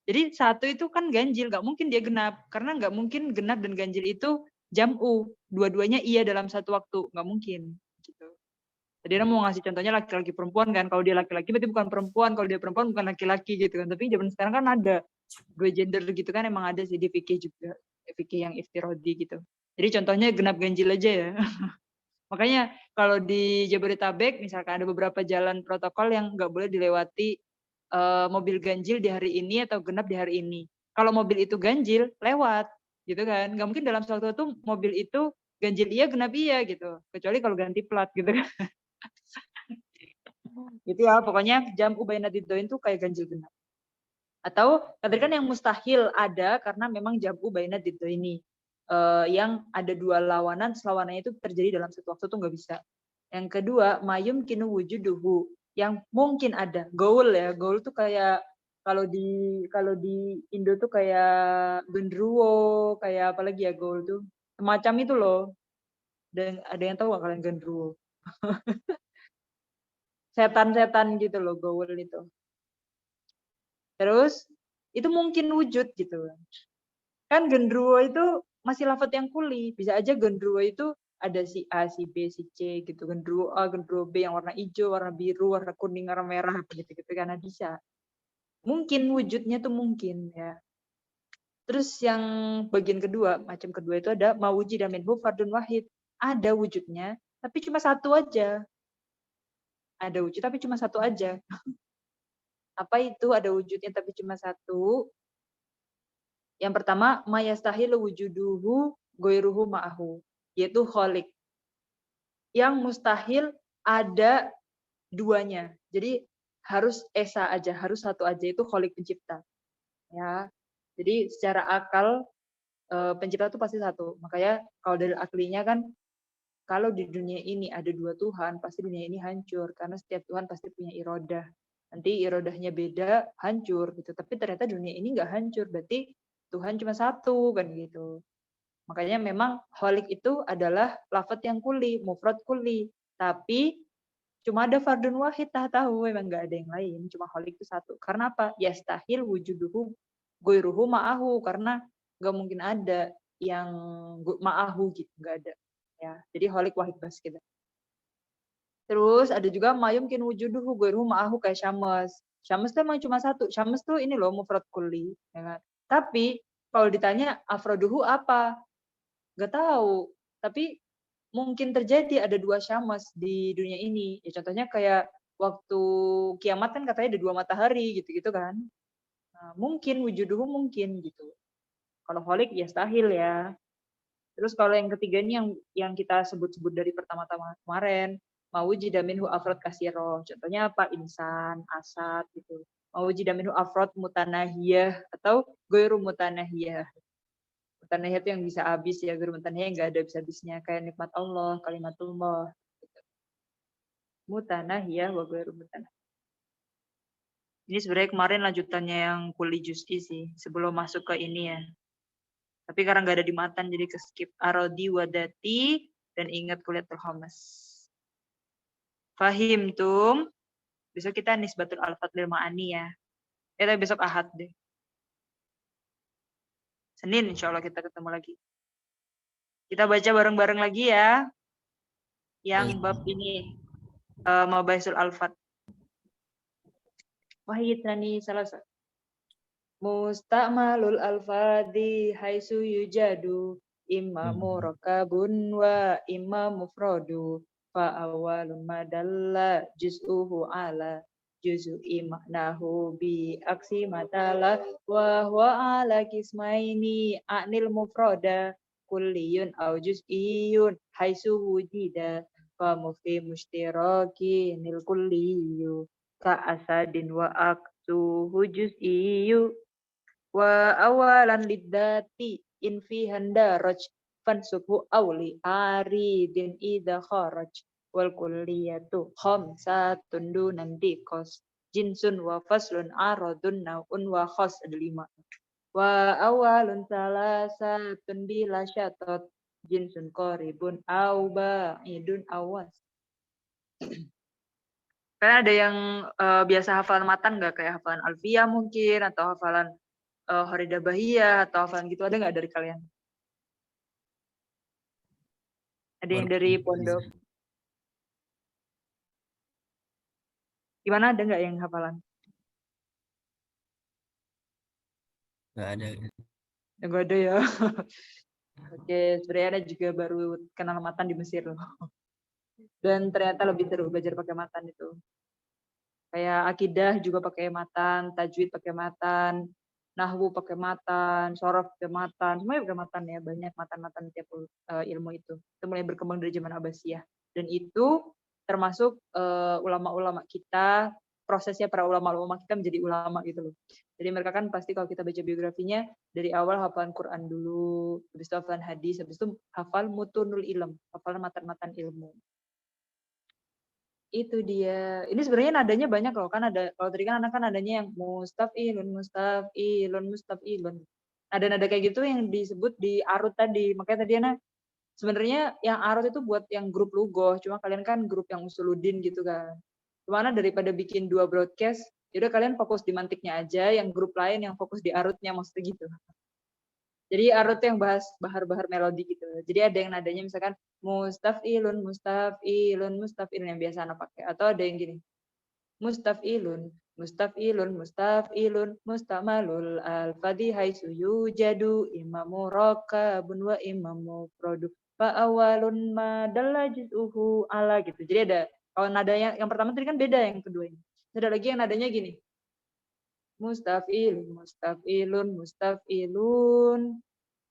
Jadi 1 itu kan ganjil. Nggak mungkin dia genap. Karena nggak mungkin genap dan ganjil itu jam'u. Dua-duanya iya dalam satu waktu. Nggak mungkin. Gitu. Tadi Dia mau ngasih contohnya laki-laki perempuan kan. Kalau dia laki-laki berarti bukan perempuan. Kalau dia perempuan bukan laki-laki gitu kan. Tapi zaman sekarang kan ada dua gender gitu kan, emang ada sih di fikih juga. Fikih yang iftirodi gitu. Jadi contohnya genap ganjil aja ya. Makanya kalau di Jabodetabek misalkan ada beberapa jalan protokol yang nggak boleh dilewati mobil ganjil di hari ini atau genap di hari ini. Kalau mobil itu ganjil, lewat gitu kan. Nggak mungkin dalam suatu waktu mobil itu ganjil iya, genap iya gitu. Kecuali kalau ganti plat gitu kan. Gitu ya, pokoknya jam'u baina diddain tuh kayak ganjil genap. Atau tadi kan yang mustahil ada karena memang jam'u baina diddaini. Yang ada dua lawanan, lawanannya itu terjadi dalam satu waktu tuh nggak bisa. Yang kedua, mayum kinu wujuduhu, yang mungkin ada. Gaul ya, gaul tuh kayak kalau di Indo tuh kayak genderuwo, kayak apa lagi ya gaul tuh. Semacam itu loh. Dan ada yang tahu nggak kalian genderuwo? Setan-setan gitu loh gaul itu. Terus itu mungkin wujud gitu. Kan genderuwo itu masih lafadz yang kuli. Bisa aja genderuwo itu ada si A, si B, si C gitu. Genderuwo A, genderuwo B yang warna hijau, warna biru, warna kuning, warna merah gitu-gitu karena bisa. Mungkin wujudnya tuh mungkin ya. Terus yang bagian kedua, macam kedua itu ada mawujida minhu fardun wahid. Ada wujudnya, tapi cuma satu aja. Ada wujud tapi cuma satu aja. Apa itu ada wujudnya tapi cuma satu? Yang pertama, mayastahilu wujuduhu goiruhu ma'ahu, yaitu kholik. Yang mustahil ada duanya. Jadi harus esa aja, harus satu aja, itu kholik pencipta. Ya. Jadi secara akal pencipta itu pasti satu. Makanya kalau dari aklinya kan, kalau di dunia ini ada dua Tuhan, pasti dunia ini hancur. Karena setiap Tuhan pasti punya irodah. Nanti irodahnya beda, hancur gitu. Tapi ternyata dunia ini nggak hancur, berarti Tuhan cuma satu kan gitu. Makanya memang kholik itu adalah lafadz yang kuli, mufrad kuli. Tapi cuma ada fardun wahid, tahu memang nggak ada yang lain. Cuma kholik itu satu. Karena apa? Yastahil wujuduhu goiruhu ma'ahu. Karena nggak mungkin ada yang ma'ahu gitu, nggak ada. Ya, jadi kholik wahid bas gitu. Terus ada juga mayum kin wujuduhu goiruhu ma'ahu kayak syams. Syams itu emang cuma satu. Syams tuh ini loh mufrad kuli. Ya kan? Tapi kalau ditanya afroduhu apa? Nggak tahu. Tapi mungkin terjadi ada dua syams di dunia ini. Ya contohnya kayak waktu kiamat kan katanya ada dua matahari gitu-gitu kan. Nah, mungkin wujuduhu mungkin gitu. Kalau kholik ya stahil ya. Terus kalau yang ketiga ini yang kita sebut-sebut dari pertama-tama kemarin, mawujida minhu afrod kasiro. Contohnya apa? Insan, asad gitu. Mawujida minhu afrod mutanahiyah atau goiru mutanahiyah. Mutanahiyah itu yang bisa habis ya, goiru mutanahiyah yang nggak ada habis-habisnya. Kayak nikmat Allah, kalimatullah. Gitu. Mutanahiyah wa goiru mutanahiyah. Ini sebenarnya kemarin lanjutannya yang kuli juz'i sih, sebelum masuk ke ini ya. Tapi karena nggak ada di matan, jadi ke skip. Arodi wadati, dan ingat kuliatul homas. Fahim tum. Besok kita nisbatul alfat lil ma'ani ya. Tapi besok ahad deh. Senin insya Allah kita ketemu lagi. Kita baca bareng-bareng lagi ya. Yang bab ini. Mabaisul alfat. Wahidnani salah satu. Musta'malul alfadi haitsu yujadu imma murakabun wa imma mufradu fa awalun madalla juz'uhu ala juz'i maknahu bi aksi matala wa huwa ala kismaini a'nil mufrada kulliyun au juz'iyun haitsu wujida fa mufi mustiraki nil kulliyu ka asadin wa aksuhu juz'iyu wa awalan liddati in fi handaraj fansubhu awli aridin idha kharaj wal kulliyatu khamsatun dunan diqas jinsun wa faslun aradun naun wa khas ada 5 wa awalun salasatun bila syatat jinsun qaribun au ba'idun awas. Kalian ada yang biasa hafalan matan nggak, kayak hafalan alfiyah mungkin atau hafalan Horidah Bahiyah atau hafalan gitu, ada nggak dari kalian? Ada yang dari pondok? Gimana, ada nggak yang hafalan? Nggak ada. Nggak ada ya. Oke, sebenarnya ada juga baru kenal matan di Mesir loh. Dan ternyata lebih seru belajar pakai matan itu. Kayak akidah juga pakai matan, tajwid pakai matan, nahwu pakai matan, sorof pakai matan, semuanya pakai matan ya, banyak matan-matan tiap ilmu itu. Itu mulai berkembang dari zaman Abbasiyah. Dan itu termasuk ulama-ulama kita, prosesnya para ulama-ulama kita menjadi ulama gitu loh. Jadi mereka kan pasti kalau kita baca biografinya, dari awal hafalan Quran dulu, habis itu hafalan hadis, habis itu hafal mutunul ilm, hafalan matan-matan ilmu. Itu dia. Ini sebenarnya nadanya banyak loh, kan ada, kalau tadi kan anak kan nadanya yang mustafilun, mustafilun, mustafilun. Ada nada kayak gitu yang disebut di arut tadi. Makanya tadi anak sebenarnya yang arut itu buat yang grup lugoh, cuma kalian kan grup yang usuludin gitu kan. Kemana daripada bikin 2 broadcast, yaudah kalian fokus di mantiknya aja, yang grup lain yang fokus di arutnya, maksudnya gitu. Jadi arut yang bahas bahar-bahar melodi gitu. Jadi ada yang nadanya misalkan mustafilun, mustafilun, mustafilun yang biasa anak pakai. Atau ada yang gini, mustafilun, mustafilun, mustafilun, mustamalul al-fadhi haitsu yujadu imamu rakabun wa imamu produk fa'awalun madalla juz'uhu ala gitu. Jadi ada, kalau nadanya yang pertama tadi kan beda yang kedua ini. Ada lagi yang nadanya gini. Mustafilun, mustafilun, mustafilun.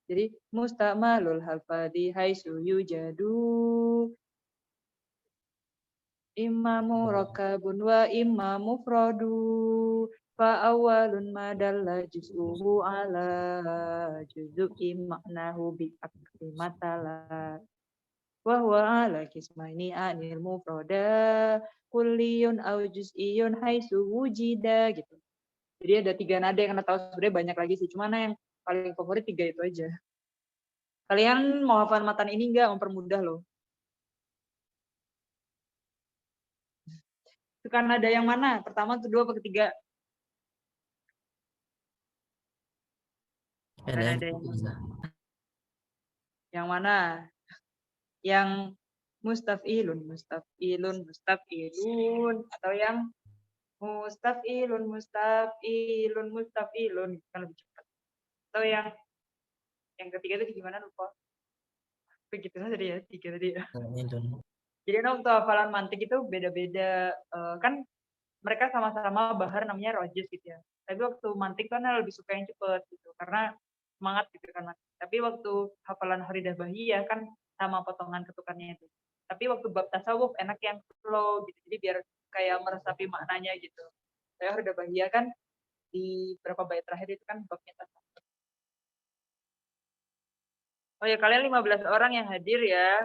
Jadi mustamalul halfadi haitsu yujadu imamu rakabun wa imamu mufradu fa awalun madalla juz'uhu ala juz'i maknahu bi akti matala wa huwa ala kismaini anil mufrada kulliyun au juz'iyun haitsu wujida gitu. Jadi ada 3 nada yang Anda tahu, sebenarnya banyak lagi sih, cuma yang paling favorit 3 itu aja. Kalian mau hafal matan ini enggak? Mempermudah loh. Suka nada yang mana? Pertama, kedua, apa ketiga? Ada Nada yang mana? Yang mana? Yang mustafilun, mustafilun, mustafilun, atau yang mustafilun, mustafilun, mustafilun, kan lebih cepat. Atau yang ketiga itu gimana, lupa. Begitu tadi ya, 3 tadi ya. Jadi untuk hafalan mantik itu beda-beda. Kan mereka sama-sama bahar namanya rojus gitu ya. Tapi waktu mantik kan lebih suka yang cepet gitu, karena semangat gitu kan. Tapi waktu hafalan haridah bahiyah kan sama potongan ketukannya itu. Tapi waktu bab tasawuf enak yang slow gitu, jadi biar kayak meresapi maknanya gitu. Saya haridah bahiyah kan di beberapa bait terakhir itu kan babnya tasawuf. Oh ya, kalian 15 orang yang hadir ya.